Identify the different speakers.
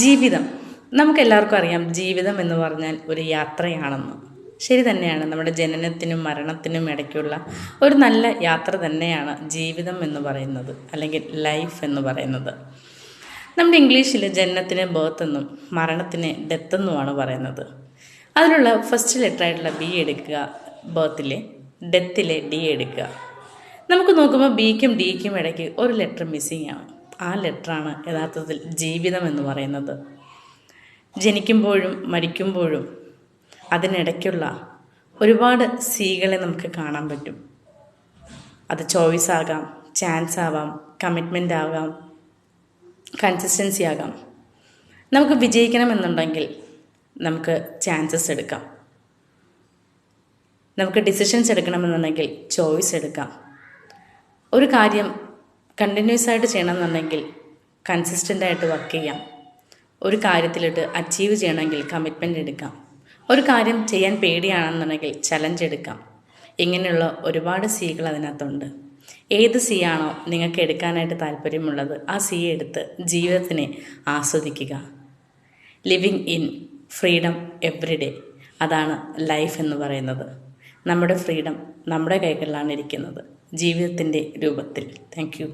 Speaker 1: ജീവിതം നമുക്കെല്ലാവർക്കും അറിയാം. ജീവിതം എന്ന് പറഞ്ഞാൽ ഒരു യാത്രയാണെന്ന്. ശരി തന്നെയാണ്. നമ്മുടെ ജനനത്തിനും മരണത്തിനും ഇടയ്ക്കുള്ള ഒരു നല്ല യാത്ര തന്നെയാണ് ജീവിതം എന്ന് പറയുന്നത്, അല്ലെങ്കിൽ ലൈഫ് എന്ന് പറയുന്നത്. നമ്മുടെ ഇംഗ്ലീഷിൽ ജനനത്തിന് ബർത്ത് എന്നും മരണത്തിന് ഡെത്ത് എന്നുമാണ് പറയുന്നത്. അതിലുള്ള ഫസ്റ്റ് ലെറ്റർ ആയിട്ടുള്ള ബി എടുക്കുക, ബർത്തിലെ, ഡെത്തിലെ ഡി എടുക്കുക. നമുക്ക് നോക്കുമ്പോൾ ബിക്കും ഡിക്കും ഇടയ്ക്ക് ഒരു ലെറ്റർ മിസ്സിങ് ആണ്. ആ ലെറ്ററാണ് യഥാർത്ഥത്തിൽ ജീവിതം എന്ന് പറയുന്നത്. ജനിക്കുമ്പോഴും മരിക്കുമ്പോഴും അതിനിടയ്ക്കുള്ള ഒരുപാട് സീകളെ നമുക്ക് കാണാൻ പറ്റും. അത് ചോയ്സ് ആകാം, ചാൻസ് ആവാം, കമ്മിറ്റ്മെൻ്റ് ആകാം, കൺസിസ്റ്റൻസി ആകാം. നമുക്ക് വിജയിക്കണമെന്നുണ്ടെങ്കിൽ നമുക്ക് ചാൻസസ് എടുക്കാം. നമുക്ക് ഡിസിഷൻസ് എടുക്കണമെന്നുണ്ടെങ്കിൽ ചോയ്സ് എടുക്കാം. ഒരു കാര്യം കണ്ടിന്യൂസ് ആയിട്ട് ചെയ്യണമെന്നുണ്ടെങ്കിൽ കൺസിസ്റ്റൻ്റ് ആയിട്ട് വർക്ക് ചെയ്യാം. ഒരു കാര്യത്തിലിട്ട് അച്ചീവ് ചെയ്യണമെങ്കിൽ കമ്മിറ്റ്മെൻ്റ് എടുക്കാം. ഒരു കാര്യം ചെയ്യാൻ പേടിയാണെന്നുണ്ടെങ്കിൽ ചലഞ്ച് എടുക്കാം. ഇങ്ങനെയുള്ള ഒരുപാട് സികൾ അതിനകത്തുണ്ട്. ഏത് സി ആണോ നിങ്ങൾക്ക് എടുക്കാനായിട്ട് താല്പര്യമുള്ളത്, ആ സി എടുത്ത് ജീവിതത്തിനെ ആസ്വദിക്കുക. Living in freedom every day, അതാണ് ലൈഫ് എന്ന് പറയുന്നത്. നമ്മുടെ ഫ്രീഡം നമ്മുടെ കൈകളിലാണ് ഇരിക്കുന്നത്, ജീവിതത്തിൻ്റെ രൂപത്തിൽ. Thank you.